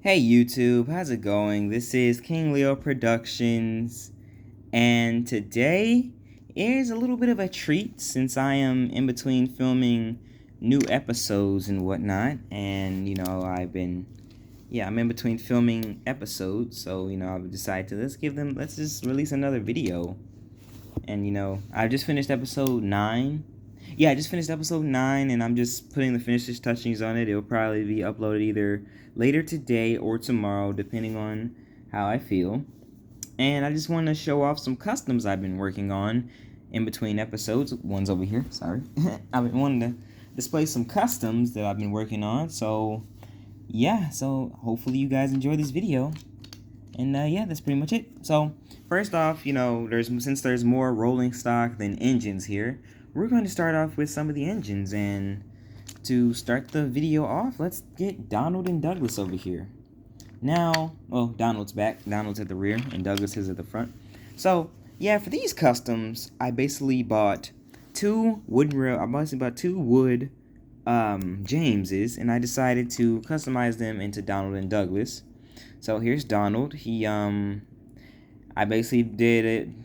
Hey YouTube, how's it going? This is King Leo Productions, and today is a little bit of a treat since I am in between filming new episodes and whatnot, and I'm in between filming episodes, so I've decided to let's just release another video. And I just finished episode 9. Yeah, I just finished episode 9, and I'm just putting the finishes touchings on it. It'll probably be uploaded either later today or tomorrow, depending on how I feel. And I just want to show off some customs I've been working on in between episodes. One's over here, sorry. I've been wanting to display some customs that I've been working on. So, yeah, so hopefully you guys enjoy this video. And yeah, that's pretty much it. So first off, since there's more rolling stock than engines here, we're going to start off with some of the engines. And to start the video off, let's get Donald and Douglas over here. Now, well, Donald's back. Donald's at the rear, and Douglas is at the front. So yeah, for these customs, I basically bought two wood Jameses, and I decided to customize them into Donald and Douglas. So here's Donald. I basically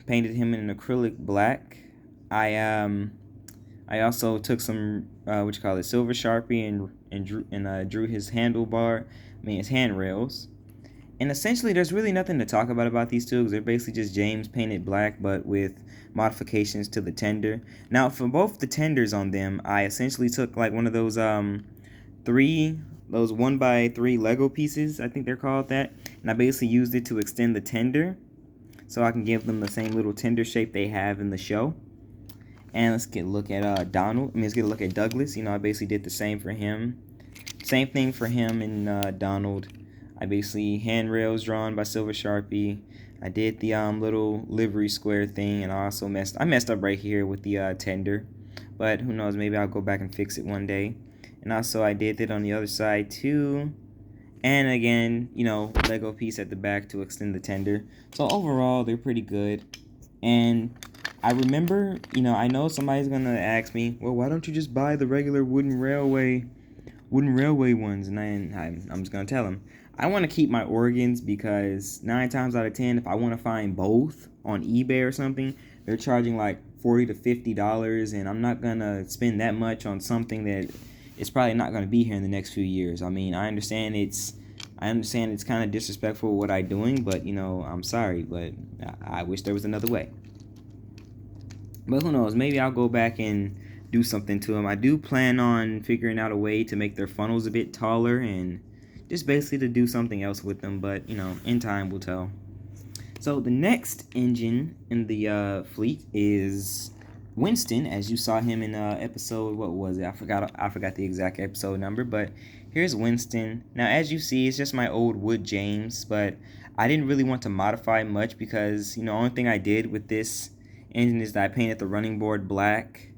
painted him in an acrylic black. I also took some silver Sharpie and drew his his handrails. And essentially, there's really nothing to talk about these two, because they're basically just James painted black, but with modifications to the tender. Now, for both the tenders on them, I essentially took like one of those those 1x3 Lego pieces, I think they're called that, and I basically used it to extend the tender, so I can give them the same little tender shape they have in the show. And let's get a look at let's get a look at Douglas. I basically did the same for him. Same thing for him and Donald. I basically handrails drawn by silver Sharpie. I did the little livery square thing, and I also messed up right here with the tender. But who knows, maybe I'll go back and fix it one day. And also I did it on the other side too. And again, Lego piece at the back to extend the tender. So overall, they're pretty good. And I remember, I know somebody's gonna ask me, well, why don't you just buy the regular wooden railway ones? And I'm just gonna tell them, I want to keep my organs, because 9 times out of 10, if I want to find both on eBay or something, they're charging like $40 to $50, and I'm not gonna spend that much on something that it's probably not going to be here in the next few years. I mean, I understand it's kind of disrespectful what I'm doing, but I'm sorry, but I wish there was another way. But who knows, maybe I'll go back and do something to them. I do plan on figuring out a way to make their funnels a bit taller, and just basically to do something else with them, but in time will tell. So the next engine in the fleet is Winston, as you saw him in episode, what was it? I forgot the exact episode number, but here's Winston. Now, as you see, it's just my old wood James, but I didn't really want to modify much, because the only thing I did with this engine is that I painted the running board black,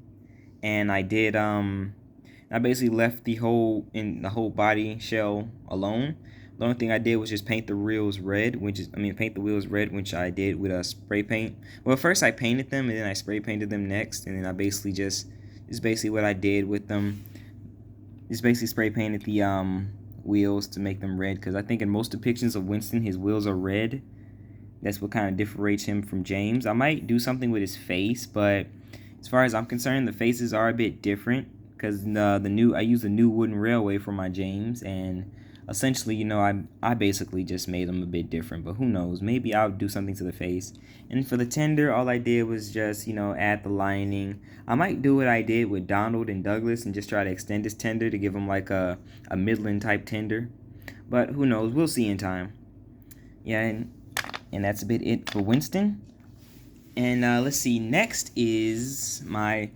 and I basically left the whole body shell alone. The only thing I did was just paint the wheels red, which I did with a spray paint. Well, first I painted them, and then I spray painted them next, and then I basically basically what I did with them. Just basically spray painted the wheels to make them red, because I think in most depictions of Winston, his wheels are red. That's what kind of differentiates him from James. I might do something with his face, but as far as I'm concerned, the faces are a bit different, because I use the new wooden railway for my James, and essentially, I basically just made them a bit different. But who knows, maybe I'll do something to the face. And for the tender, all I did was just add the lining. I might do what I did with Donald and Douglas and just try to extend his tender to give him like a Midland type tender. But who knows, we'll see in time. Yeah, and that's a bit it for Winston. And let's see, next is my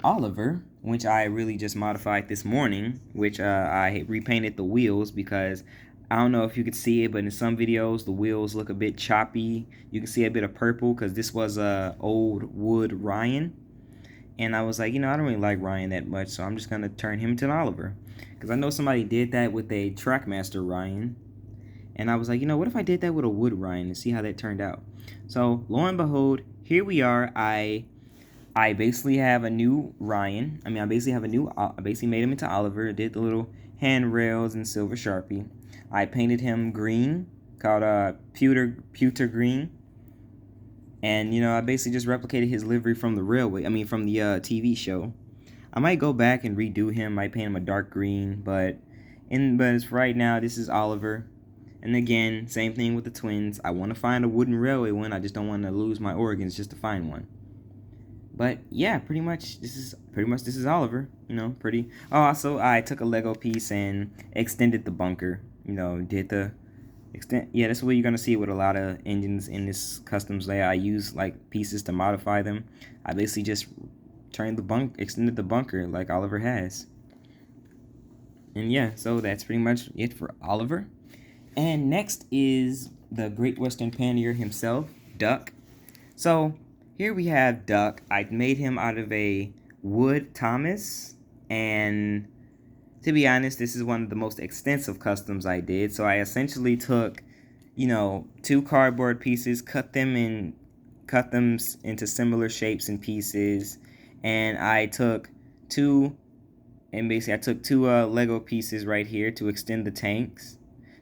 Oliver, which I really just modified this morning, which I repainted the wheels, because I don't know if you could see it, but in some videos the wheels look a bit choppy. You can see a bit of purple, because this was a old wood Ryan, and I was like, I don't really like Ryan that much, so I'm just gonna turn him into an Oliver, because I know somebody did that with a Trackmaster Ryan, and I was like, what if I did that with a wood Ryan and see how that turned out. So lo and behold, here we are. I basically have a new Ryan. I basically made him into Oliver. Did the little handrails in silver Sharpie. I painted him green, called pewter green. And, I basically just replicated his livery from the from the TV show. I might go back and redo him, might paint him a dark green, but as right now, this is Oliver. And again, same thing with the twins. I want to find a wooden railway one, I just don't want to lose my organs just to find one. But yeah, pretty much this is Oliver, pretty. Oh, also I took a Lego piece and extended the bunker, did the extent. Yeah, that's what you're gonna see with a lot of engines in this customs layout. I use like pieces to modify them. I basically just extended the bunker like Oliver has. And yeah, so that's pretty much it for Oliver. And next is the Great Western Pannier himself, Duck. So here we have Duck. I made him out of a wood Thomas, and to be honest, this is one of the most extensive customs I did. So I essentially took, 2 cardboard pieces, cut them into similar shapes and pieces, and I took two Lego pieces right here to extend the tanks.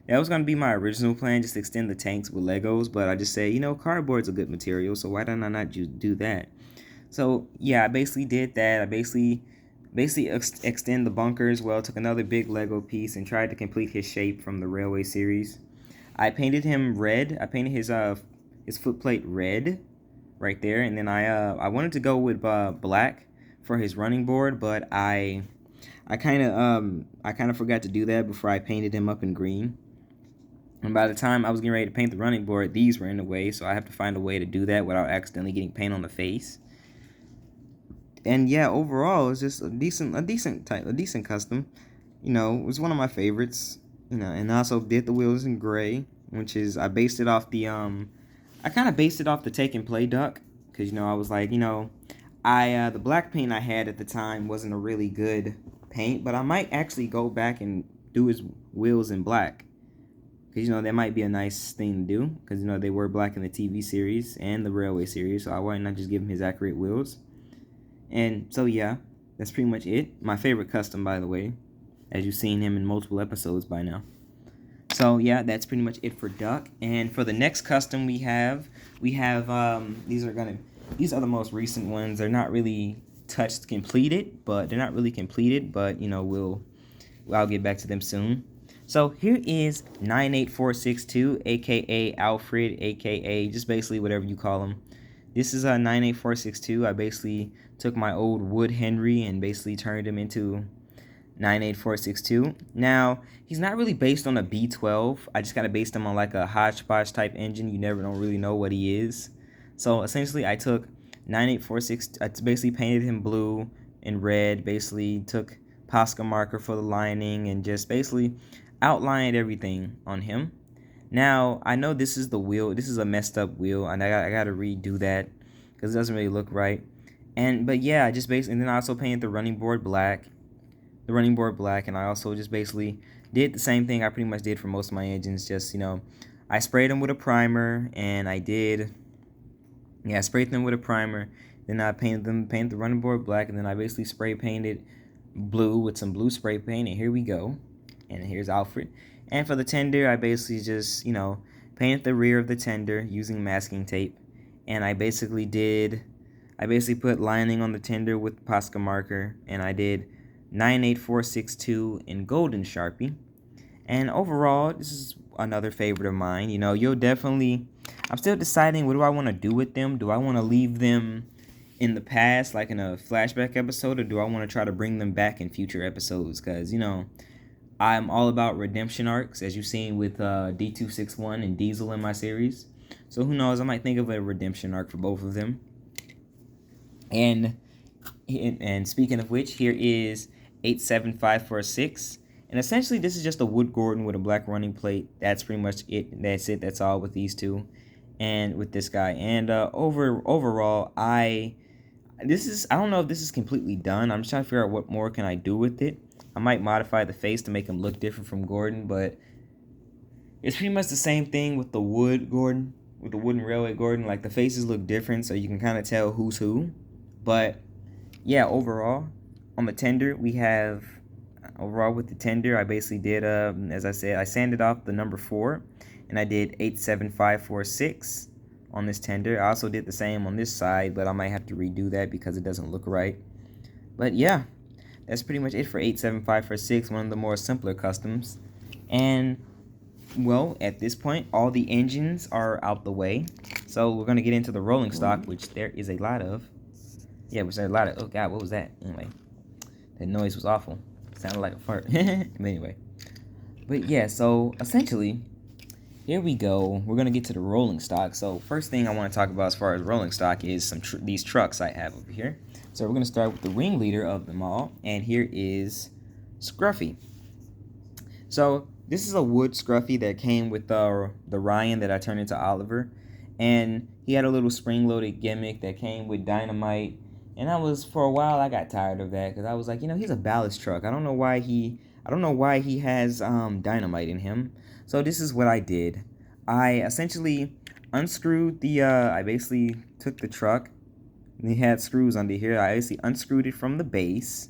That was going to be my original plan, just extend the tanks with Legos, but I just say, cardboard's a good material, so why don't I not just do that? So yeah, I basically did that. I basically extend the bunker as well. Took another big Lego piece and tried to complete his shape from the railway series. I painted him red. I painted his footplate red right there, and then I wanted to go with black for his running board, but I kind of forgot to do that before I painted him up in green. And by the time I was getting ready to paint the running board, these were in the way, so I have to find a way to do that without accidentally getting paint on the face. And yeah, overall, it's just a decent custom. It was one of my favorites. And I also did the wheels in gray, which is I kind of based it off the Take and Play Duck, because I was like, the black paint I had at the time wasn't a really good paint, but I might actually go back and do his wheels in black, because that might be a nice thing to do, because they were black in the TV series and the railway series, so why not just give him his accurate wheels? And so yeah, that's pretty much it. My favorite custom, by the way, as you've seen him in multiple episodes by now. So yeah, that's pretty much it for Duck. And for the next custom we have these are the most recent ones. They're not really completed, but I'll get back to them soon. So here is 98462, aka Alfred, aka just basically whatever you call him. This is a 98462. I basically took my old wood Henry and basically turned him into 98462. Now, he's not really based on a B12. I just got to base him on like a hodgepodge type engine. You don't really know what he is. So essentially, I took 9846. I basically painted him blue and red. Basically, took Posca marker for the lining and just basically outlined everything on him. Now, I know this is the wheel. This is a messed up wheel, and I got to redo that because it doesn't really look right. But yeah, and then I also painted the running board black. And I also just basically did the same thing I pretty much did for most of my engines. Just, I sprayed them with a primer, and I sprayed them with a primer. Then I painted the running board black, and then I basically spray painted blue with some blue spray paint, and here we go. And here's Alfred. And for the tender, I basically just, painted the rear of the tender using masking tape. And I basically put lining on the tender with Posca marker. And I did 98462 in golden Sharpie. And overall, this is another favorite of mine. I'm still deciding what do I want to do with them. Do I want to leave them in the past, like in a flashback episode, or do I want to try to bring them back in future episodes? Because, I'm all about redemption arcs, as you've seen with D261 and Diesel in my series. So who knows, I might think of a redemption arc for both of them. And speaking of which, here is 87546. And essentially, this is just a wood Gordon with a black running plate. That's pretty much it. That's all with these two. And with this guy. And overall, I don't know if this is completely done. I'm just trying to figure out what more can I do with it. I might modify the face to make him look different from Gordon, but it's pretty much the same thing with the wood Gordon, with the wooden railway Gordon. Like, the faces look different, so you can kind of tell who's who. But yeah, overall, on the tender, we have overall with the tender, I basically did, as I said, I sanded off the number 4, and I did 87546 on this tender. I also did the same on this side, but I might have to redo that because it doesn't look right. But yeah, that's pretty much it for 87546, one of the more simpler customs. And well, at this point, all the engines are out the way, so we're gonna get into the rolling stock, which there is a lot of. Yeah, which there's a lot of. Oh God, what was that? Anyway, that noise was awful. Sounded like a fart. But anyway, but yeah, so essentially, here we go. We're gonna get to the rolling stock. So first thing I want to talk about as far as rolling stock is these trucks I have over here. So we're gonna start with the ringleader of them all, and here is Scruffy. So this is a wood Scruffy that came with the Ryan that I turned into Oliver, and he had a little spring-loaded gimmick that came with dynamite. And for a while I got tired of that because I was like, he's a ballast truck. I don't know why he has dynamite in him. So this is what I did. I essentially unscrewed I basically took the truck, and he had screws under here. I basically unscrewed it from the base,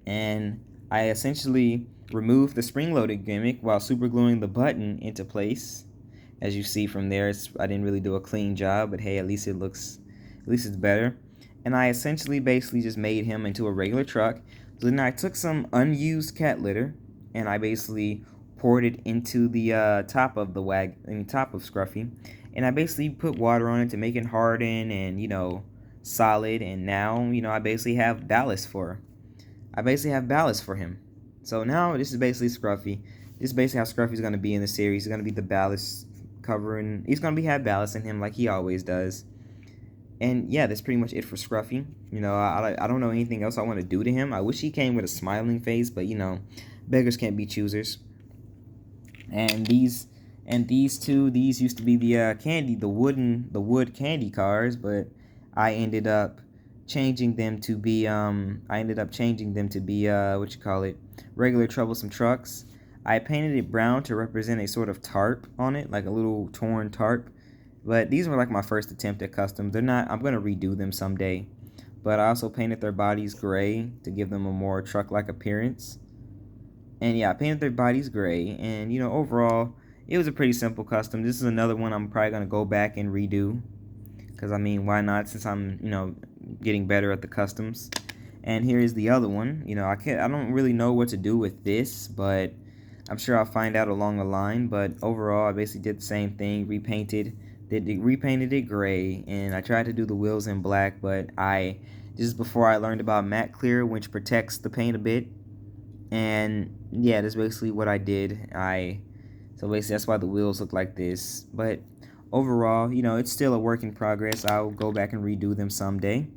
and I essentially removed the spring-loaded gimmick while supergluing the button into place. As you see from there, I didn't really do a clean job, but hey, at least it's better. And I essentially basically just made him into a regular truck. So then I took some unused cat litter, and I basically poured it into the top of Scruffy, and I basically put water on it to make it harden and solid. And now I basically have ballast for him. So now this is basically Scruffy. This is basically how Scruffy's going to be in the series. He's going to be the ballast covering. He's going to have ballast in him like he always does. And yeah, that's pretty much it for Scruffy. I don't know anything else I want to do to him. I wish he came with a smiling face, but beggars can't be choosers. And these used to be the wood candy cars, but I ended up changing them to be regular troublesome trucks. I painted it brown to represent a sort of tarp on it, like a little torn tarp. But these were like my first attempt at customs. I'm going to redo them someday. But I also painted their bodies gray to give them a more truck-like appearance. And yeah, I painted their bodies gray. And, overall, it was a pretty simple custom. This is another one I'm probably going to go back and redo. Because, why not, since I'm, getting better at the customs. And here is the other one. I don't really know what to do with this, but I'm sure I'll find out along the line. But overall, I basically did the same thing, repainted it gray, and I tried to do the wheels in black, but this is before I learned about matte clear, which protects the paint a bit. And yeah, that's basically what I did. So basically that's why the wheels look like this. But overall, it's still a work in progress. I'll go back and redo them someday.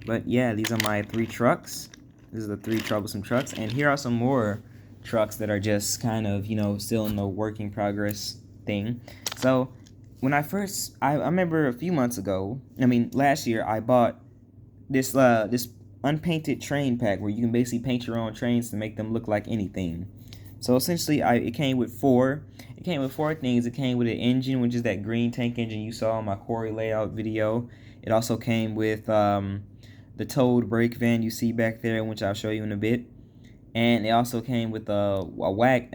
But yeah, these are my 3 trucks. These are the 3 troublesome trucks, and here are some more trucks that are just kind of still in the work in progress thing. So when I remember a few months ago, last year, I bought this unpainted train pack where you can basically paint your own trains to make them look like anything. So essentially, it came with 4 things. It came with an engine, which is that green tank engine you saw in my quarry layout video. It also came with the towed brake van you see back there, which I'll show you in a bit. And it also came with a wagon.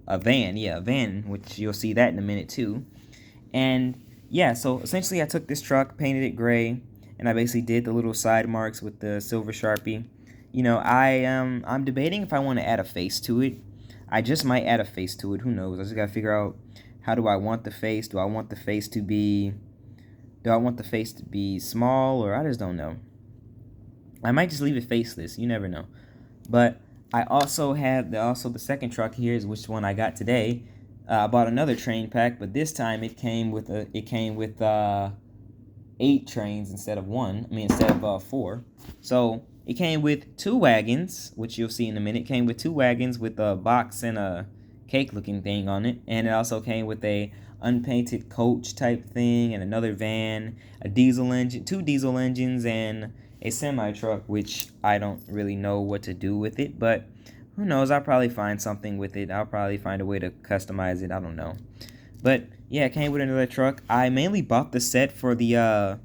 A van, which you'll see that in a minute too. And yeah, so essentially I took this truck, painted it gray, and I basically did the little side marks with the silver Sharpie. I'm debating if I want to add a face to it. I just might add a face to it. Who knows? I just gotta figure out, how do I want the face? Do I want the face to be small, or I just don't know. I might just leave it faceless. You never know. But I also have the second truck here is which one I got today. I bought another train pack, but this time it came with 8 trains instead of 4. So it came with 2 wagons, which you'll see in a minute. It came with 2 wagons with a box and a cake-looking thing on it, and it also came with a unpainted coach type thing and another van, a diesel engine, 2 diesel engines, and a semi-truck, which I don't really know what to do with it, but who knows, I'll probably find something with it. I'll probably find a way to customize it. I don't know. But yeah, it came with another truck. I mainly bought the set for the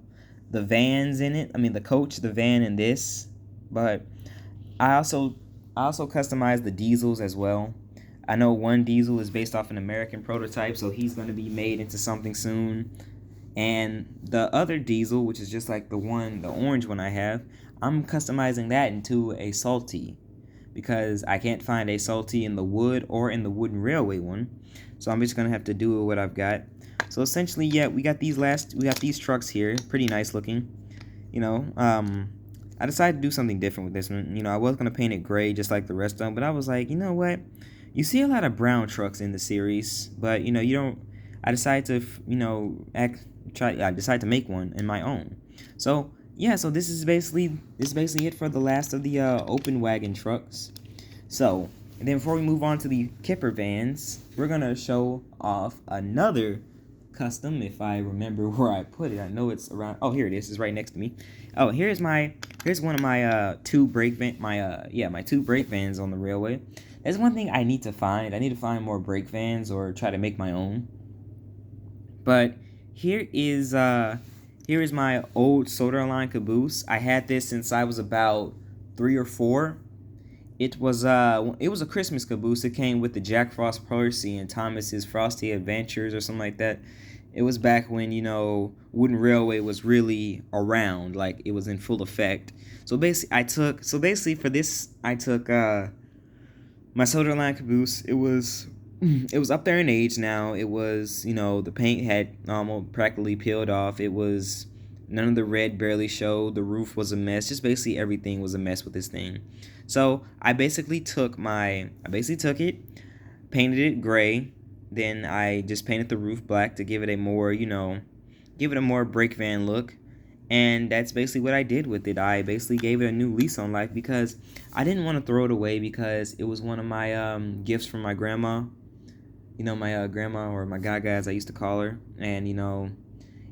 vans in it. The coach, the van, and this. But I also I also customized the diesels as well. I know one diesel is based off an American prototype, so he's going to be made into something soon. And the other diesel, which is just like the orange one I have, I'm customizing that into a salty because I can't find a salty in the wood or in the wooden railway one. So I'm just gonna have to do with what I've got. So essentially, yeah, we got these trucks here, pretty nice looking. You know, I decided to do something different with this one. You know, I was gonna paint it gray just like the rest of them, but I was like, you know what? You see a lot of brown trucks in the series, but you know, you don't. I decided to, you know, I decided to make one in my own. So yeah, so this is basically it for the last of the open wagon trucks. So, and then before we move on to the Kipper vans, we're gonna show off another custom. If I remember where I put it, I know it's around. Oh, here it is. It's right next to me. Oh, here's one of my two brake vans on the railway. There's one thing I need to find. I need to find more brake vans or try to make my own. But here is my old solder line Caboose. I had this since I was about 3 or 4. It was a Christmas Caboose. It came with the Jack Frost Percy and Thomas's Frosty Adventures or something like that. It was back when, you know, wooden railway was really around, like it was in full effect. So basically for this I took my solder line Caboose. It was up there in age now. It was, you know, the paint had almost practically peeled off. It was, none of the red barely showed. The roof was a mess. Just basically everything was a mess with this thing. So I basically took it, painted it gray, then I just painted the roof black to give it a more, you know, brake van look. And that's basically what I did with it. I basically gave it a new lease on life because I didn't want to throw it away because it was one of my gifts from my grandma. You know, my grandma, or my gaga as I used to call her. And, you know,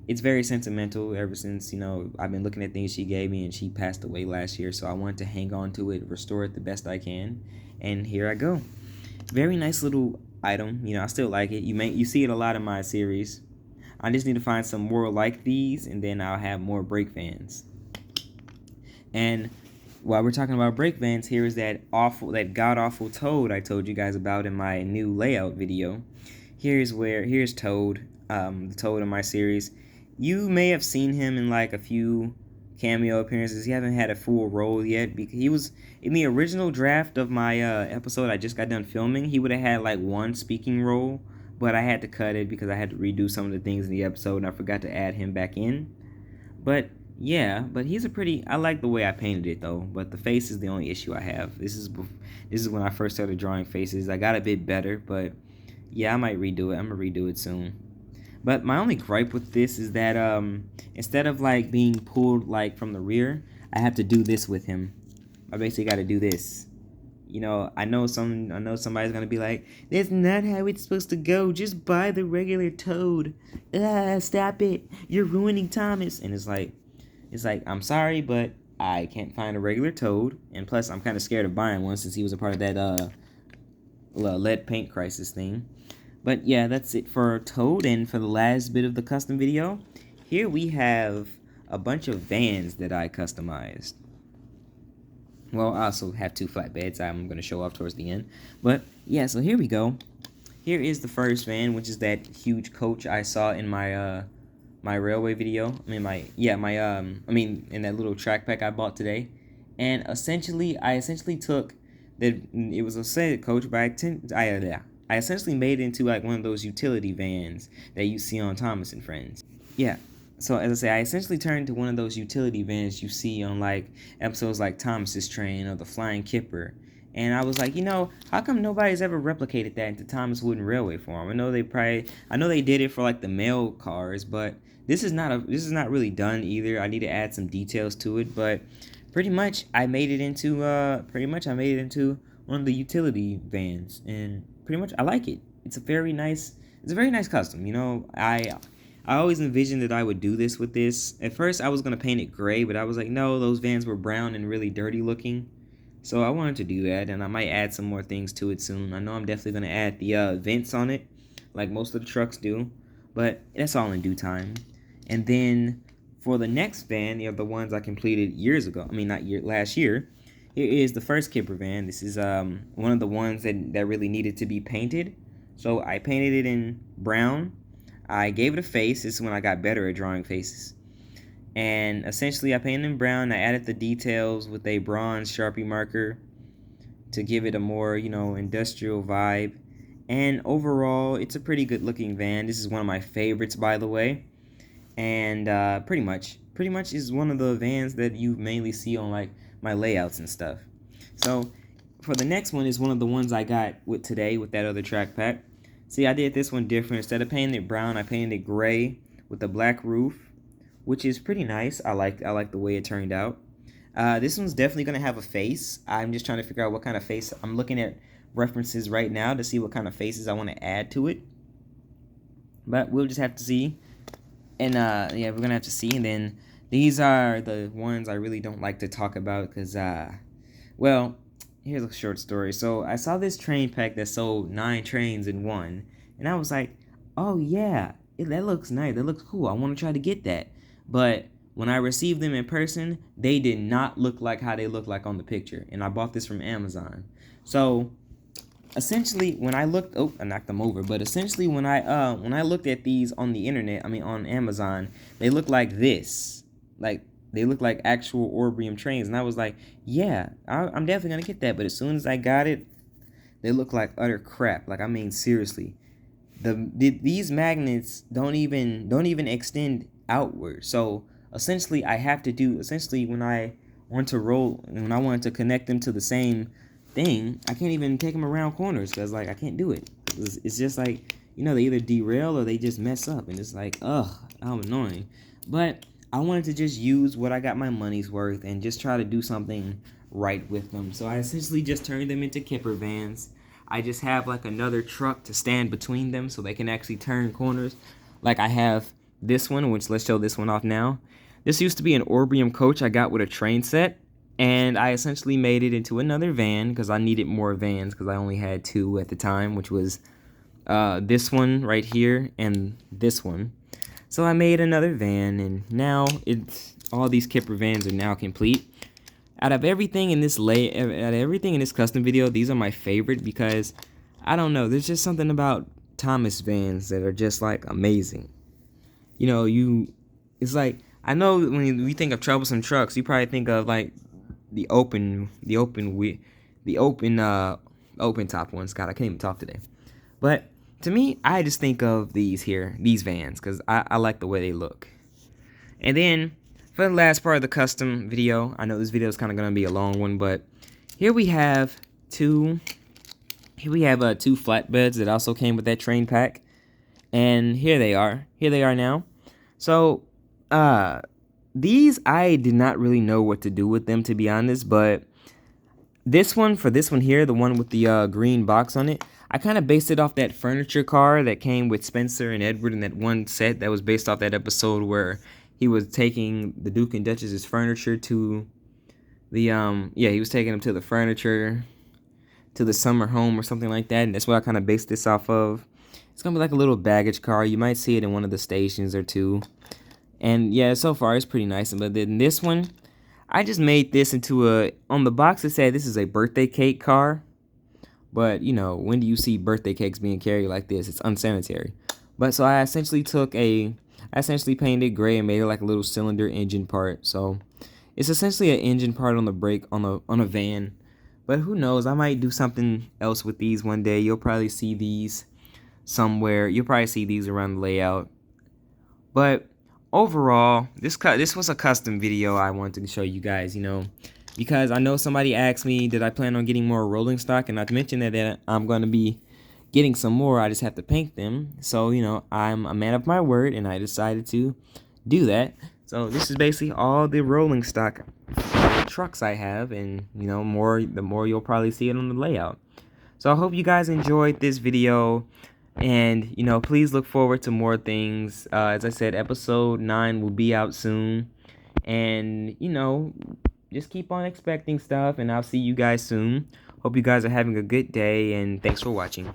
it's very sentimental ever since, you know, I've been looking at things she gave me, and she passed away last year. So I wanted to hang on to it, restore it the best I can. And here I go. Very nice little item. You know, I still like it. You see it a lot in my series. I just need to find some more like these, and then I'll have more brake vans. And while we're talking about brake vans, here is that god-awful Toad I told you guys about in my new layout video. Here's Toad, the Toad in my series. You may have seen him in like a few cameo appearances. He hasn't had a full role yet because he was in the original draft of my episode I just got done filming. He would have had like one speaking role, but I had to cut it because I had to redo some of the things in the episode, and I forgot to add him back in. But yeah, but I like the way I painted it though, but the face is the only issue I have. This is when I first started drawing faces. I got a bit better, but yeah, I might redo it. I'm gonna redo it soon. But my only gripe with this is that instead of like being pulled like from the rear, I have to do this with him. I basically got to do this. You know, I know somebody's gonna be like, "That's not how it's supposed to go. Just buy the regular Toad. Stop it! You're ruining Thomas." And it's like, I'm sorry, but I can't find a regular Toad, and plus I'm kind of scared of buying one since he was a part of that lead paint crisis thing. But yeah, that's it for Toad, and for the last bit of the custom video, here we have a bunch of vans that I customized. Well, I also have 2 flatbeds I'm going to show off towards the end. But yeah, so here we go. Here is the first van, which is that huge coach I saw in my my railway video. In that little track pack I bought today. And I essentially took that it was a set coach, but I essentially made it into like one of those utility vans that you see on Thomas and Friends. Yeah. So as I say, I essentially turned to one of those utility vans you see on like episodes like Thomas's Train or the Flying Kipper. And I was like, you know, how come nobody's ever replicated that into Thomas Wooden Railway form? I know they did it for like the mail cars, but this is not really done either. I need to add some details to it, but pretty much I made it into one of the utility vans, and pretty much I like it. It's a very nice custom. You know, I always envisioned that I would do this with this. At first, I was going to paint it gray, but I was like, no, those vans were brown and really dirty looking. So I wanted to do that, and I might add some more things to it soon. I know I'm definitely going to add the vents on it, like most of the trucks do. But that's all in due time. And then for the next van, the ones I completed last year, here is the first camper van. This is one of the ones that really needed to be painted. So I painted it in brown. I gave it a face. This is when I got better at drawing faces. And essentially I painted in brown. I added the details with a bronze Sharpie marker to give it a more, industrial vibe. And overall, it's a pretty good looking van. This is one of my favorites, by the way. And pretty much is one of the vans that you mainly see on like my layouts and stuff. So for the next one is one of the ones I got with today with that other track pack. See, I did this one different. Instead of painting it brown, I painted it gray with a black roof, which is pretty nice. I like the way it turned out. This one's definitely gonna have a face. I'm just trying to figure out what kind of face. I'm looking at references right now to see what kind of faces I want to add to it. But we'll just have to see. And yeah, we're gonna have to see. And then these are the ones I really don't like to talk about because well, here's a short story. So I saw this train pack that sold 9 trains in one, and I was like, oh yeah, that looks nice, that looks cool, I want to try to get that. But when I received them in person, they did not look like how they look like on the picture, and I bought this from Amazon. So essentially when I looked, oh, I knocked them over, but essentially when I looked at these on the internet, on Amazon, they look like this. Like, they look like actual Orbium trains, and I was like, yeah, I'm definitely gonna get that. But as soon as I got it, they look like utter crap. Like, seriously, these magnets don't even extend outward. So essentially, when I wanted to connect them to the same thing, I can't even take them around corners because like I can't do it. It's just like, they either derail or they just mess up, and it's like, ugh, how annoying. But I wanted to just use what I got my money's worth and just try to do something right with them. So I essentially just turned them into camper vans. I just have like another truck to stand between them so they can actually turn corners. Like I have this one, which let's show this one off now. This used to be an Orbium coach I got with a train set, and I essentially made it into another van because I needed more vans because I only had 2 at the time, which was this one right here and this one. So I made another van, and now all these camper vans are now complete. Out of everything in this custom video, these are my favorite because I don't know, there's just something about Thomas vans that are just like amazing. It's like, I know when we think of troublesome trucks, you probably think of like the open top ones. God, I can't even talk today. But to me, I just think of these vans, because I like the way they look. And then, for the last part of the custom video, I know this video is kind of going to be a long one, but here we have two flatbeds that also came with that train pack. And here they are now. So, these, I did not really know what to do with them, to be honest, but this one here, the one with the green box on it, I kind of based it off that furniture car that came with Spencer and Edward in that one set that was based off that episode where he was taking the Duke and Duchess's furniture to the, he was taking them to the furniture, to the summer home or something like that, and that's what I kind of based this off of. It's going to be like a little baggage car. You might see it in one of the stations or two. And yeah, so far it's pretty nice. But then this one, I just made this into on the box it said this is a birthday cake car. But, when do you see birthday cakes being carried like this? It's unsanitary. But so I essentially painted gray and made it like a little cylinder engine part. So it's essentially an engine part on the brake on a van. But who knows? I might do something else with these one day. You'll probably see these somewhere. You'll probably see these around the layout. But overall, this was a custom video I wanted to show you guys, because I know somebody asked me, did I plan on getting more rolling stock? And I've mentioned that I'm going to be getting some more. I just have to paint them. So, I'm a man of my word, and I decided to do that. So this is basically all the rolling stock trucks I have, and, the more you'll probably see it on the layout. So I hope you guys enjoyed this video. And, please look forward to more things. As I said, episode 9 will be out soon. And, just keep on expecting stuff. And I'll see you guys soon. Hope you guys are having a good day. And thanks for watching.